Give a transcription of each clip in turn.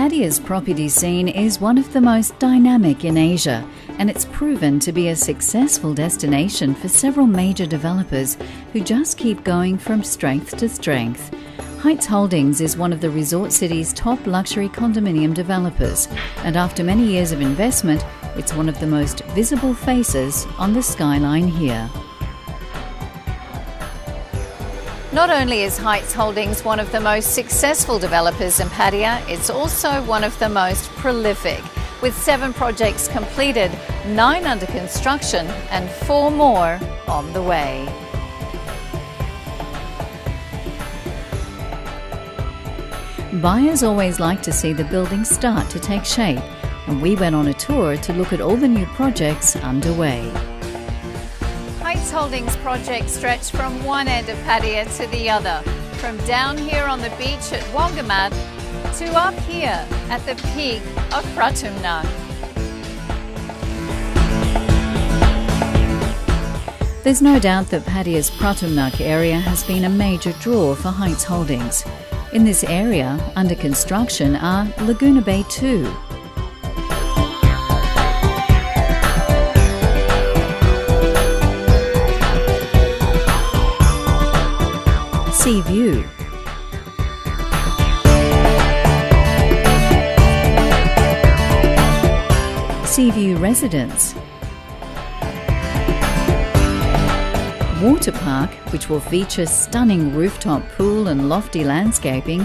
Pattaya's property scene is one of the most dynamic in Asia, and it's proven to be a successful destination for several major developers who just keep going from strength to strength. Highness Holdings is one of the resort city's top luxury condominium developers, and after many years of investment, it's one of the most visible faces on the skyline here. Not only is Highness Holdings one of the most successful developers in Pattaya, it's also one of the most prolific, with 7 projects completed, 9 under construction and 4 more on the way. Buyers always like to see the buildings start to take shape, and we went on a tour to look at all the new projects underway. Highness Holdings projects stretch from one end of Pattaya to the other, from down here on the beach at Wongamat to up here at the peak of Pratumnak. There's no doubt that Pattaya's Pratumnak area has been a major draw for Highness Holdings. In this area, under construction are Laguna Bay 2, Seaview, Seaview Residence, Water Park, which will feature stunning rooftop pool and lofty landscaping,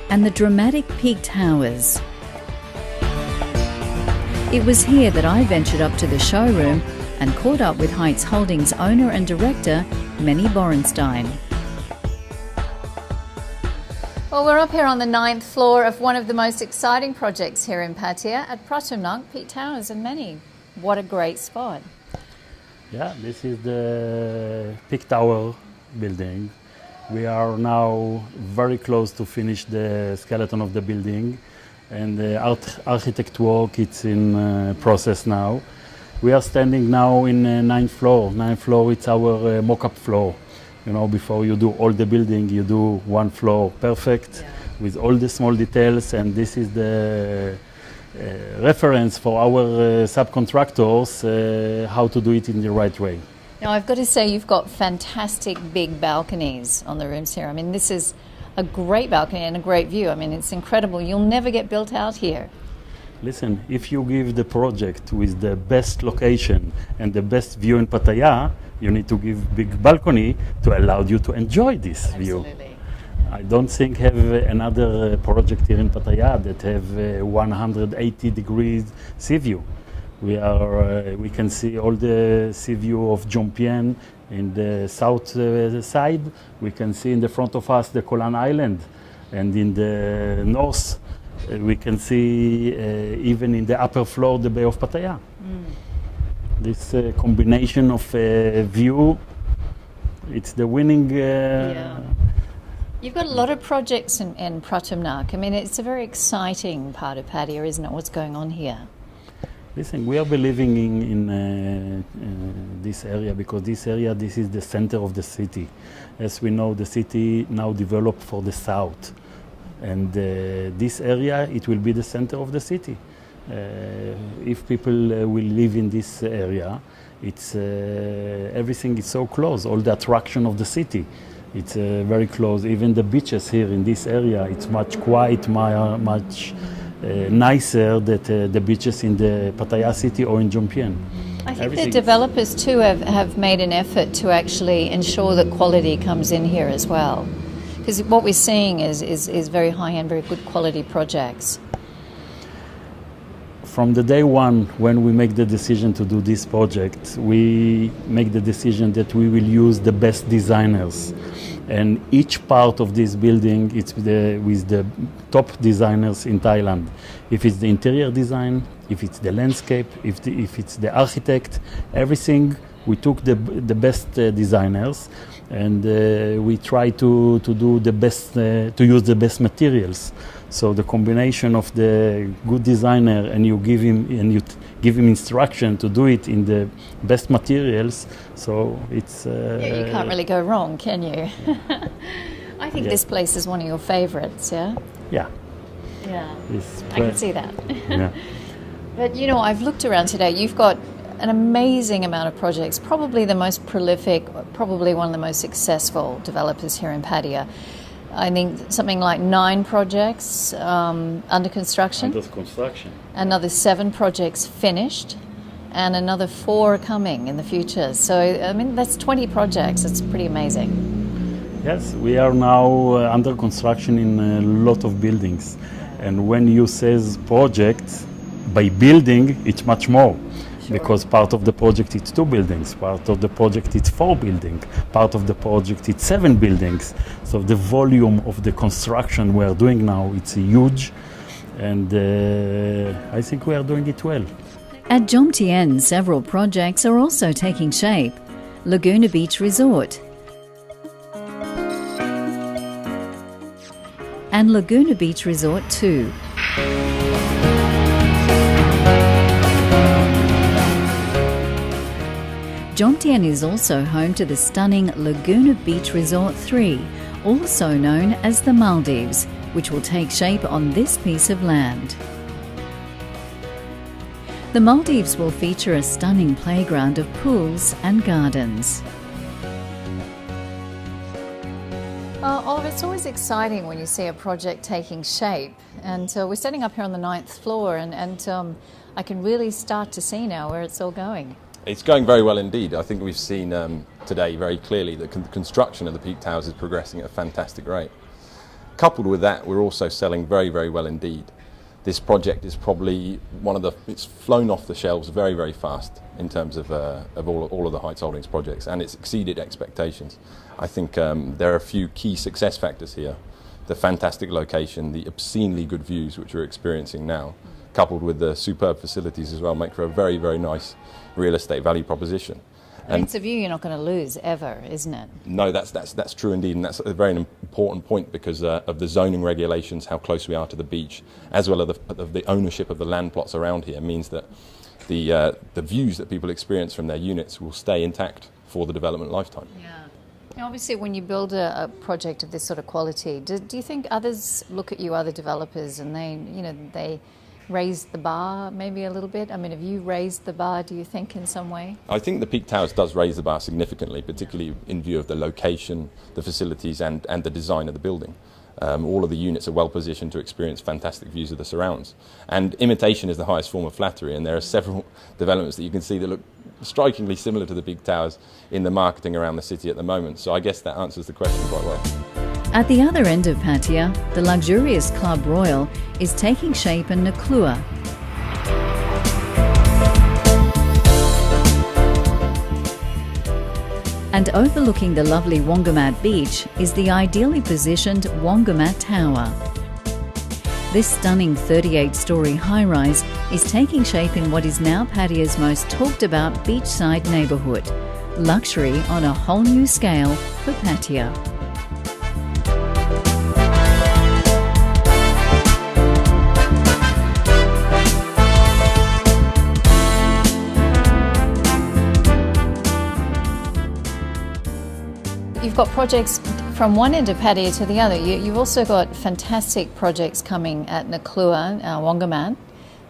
and the dramatic Peak Towers. It was here that I ventured up to the showroom and caught up with Highness Holdings owner and director, Manny Borenstein. Well, we're up here on the 9th floor of one of the most exciting projects here in Pattaya at Pratumnak, Peak Towers. And Manny, what a great spot. Yeah, this is the Peak Tower building. We are now very close to finish the skeleton of the building. And the architect work, it's in process now. We are standing now in 9th floor. 9th floor, it's our mock-up floor. You know, before you do all the building, you do one floor perfect with all the small details. And this is the reference for our subcontractors, how to do it in the right way. Now, I've got to say, you've got fantastic big balconies on the rooms here. I mean, this is a great balcony and a great view. I mean, it's incredible. You'll never get built out here. Listen, if you give the project with the best location and the best view in Pattaya, you need to give big balcony to allow you to enjoy this view. I don't think have another project here in Pattaya that have 180 degrees sea view. We can see all the sea view of Jomtien. In the south side, we can see in the front of us the Kolan Island, and in the north, we can see even in the upper floor the Bay of Pattaya. This combination of view, it's the winning. You've got a lot of projects in Pratumnak. I mean, it's a very exciting part of Pattaya, isn't it? What's going on here? Listen, we are believing in this area because this is the center of the city. As we know, the city now developed for the south. And this area, it will be the center of the city. If people will live in this area, it's everything is so close, all the attraction of the city. It's very close. Even the beaches here in this area, it's much quiet, much nicer than the beaches in the Pattaya city or in Jomtien. I think the developers too have made an effort to actually ensure that quality comes in here as well. Because what we're seeing is very high-end, very good quality projects. From the day one, when we make the decision to do this project, we make the decision that we will use the best designers. And each part of this building, it's with the top designers in Thailand. If it's the interior design, if it's the landscape, if it's the architect, everything, we took the best designers. and we try to do the best, to use the best materials. So the combination of the good designer and you give him instruction to do it in the best materials. So it's yeah, you can't really go wrong, can you? I think this place is one of your favorites. Yeah. Yeah. Yeah. I can see that. Yeah. But you know, I've looked around today. You've got an amazing amount of projects, probably the most prolific, probably one of the most successful developers here in Pattaya. I think something like 9 projects under construction. Under construction. Another 7 projects finished, and another 4 coming in the future. So, I mean, that's 20 projects. It's pretty amazing. Yes, we are now under construction in a lot of buildings. And when you say project, by building, it's much more. Sure. Because part of the project it's 2 buildings, part of the project it's 4 buildings, part of the project it's 7 buildings. So the volume of the construction we are doing now, it's huge, and I think we are doing it well. At Jomtien, several projects are also taking shape. Laguna Beach Resort and Laguna Beach Resort 2. Jomtien is also home to the stunning Laguna Beach Resort 3, also known as the Maldives, which will take shape on this piece of land. The Maldives will feature a stunning playground of pools and gardens. Oliver, it's always exciting when you see a project taking shape, and we're standing up here on the 9th floor, and I can really start to see now where it's all going. It's going very well indeed. I think we've seen today very clearly that the construction of the Peak Towers is progressing at a fantastic rate. Coupled with that, we're also selling very, very well indeed. This project is probably it's flown off the shelves very, very fast in terms of all of the Heights Holdings projects, and it's exceeded expectations. I think there are a few key success factors here. The fantastic location, the obscenely good views which we're experiencing now, coupled with the superb facilities as well, make for a very, very nice real estate value proposition. And it's a view you're not going to lose ever, isn't it? No, that's true indeed, and that's a very important point because of the zoning regulations, how close we are to the beach, as well as the ownership of the land plots around here means that the views that people experience from their units will stay intact for the development lifetime. Yeah. Now, obviously, when you build a project of this sort of quality, do you think others look at you, other developers, and they raise the bar maybe a little bit? I mean, have you raised the bar, do you think, in some way? I think the Peak Towers does raise the bar significantly, particularly in view of the location, the facilities and the design of the building. All of the units are well positioned to experience fantastic views of the surrounds. And imitation is the highest form of flattery, and there are several developments that you can see that look strikingly similar to the Peak Towers in the marketing around the city at the moment. So I guess that answers the question quite well. At the other end of Pattaya, the luxurious Club Royal is taking shape in Nuklua. And overlooking the lovely Wongamat Beach is the ideally positioned Wongamat Tower. This stunning 38-storey high-rise is taking shape in what is now Pattaya's most talked about beachside neighbourhood. Luxury on a whole new scale for Pattaya. You've got projects from one end of Pattaya to the other. You've also got fantastic projects coming at Nuklua, Wongamat,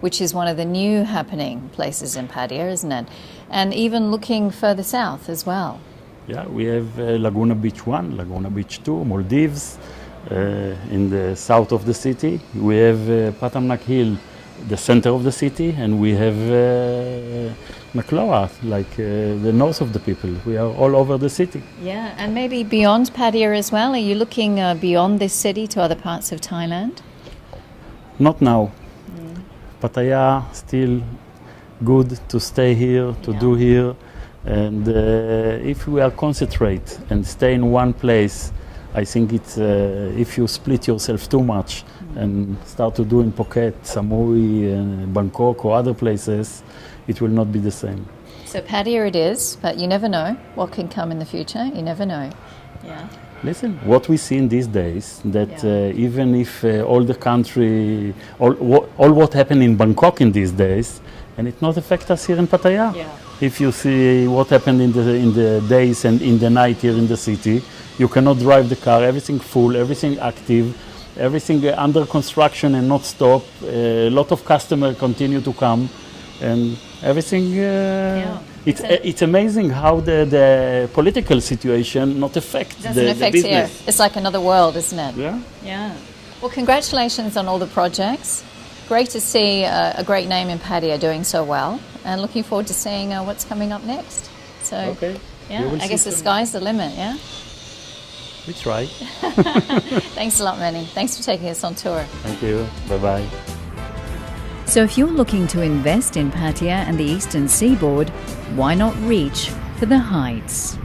which is one of the new happening places in Pattaya, isn't it? And even looking further south as well. Yeah, we have Laguna Beach 1, Laguna Beach 2, Maldives, in the south of the city. We have Patamnak Hill, the center of the city, and we have Nuklua, like the north of the people. We are all over the city. Yeah, and maybe beyond Pattaya as well. Are you looking beyond this city to other parts of Thailand? Not now. Pattaya still good to stay here, to do here, and if we are concentrate and stay in one place, I think it's if you split yourself too much and start to do in Phuket, Samui, Bangkok or other places, it will not be the same. So Pattaya it is, but you never know what can come in the future. You never know. Yeah. Listen, what we see in these days, that even if all the country, all what happened in Bangkok in these days, and it not affect us here in Pattaya. Yeah. If you see what happened in the days and in the night here in the city, you cannot drive the car, everything full, everything active, everything under construction and not stop. A lot of customers continue to come, and everything. It's amazing how the political situation not affect the business. Here. It's like another world, isn't it? Yeah. Yeah. Well, congratulations on all the projects. Great to see a great name in Pattaya doing so well, and looking forward to seeing what's coming up next. So, okay. Yeah, I guess the sky's the limit, yeah? We try. Thanks a lot, Manny. Thanks for taking us on tour. Thank you. Bye-bye. So if you're looking to invest in Pattaya and the eastern seaboard, why not reach for the heights?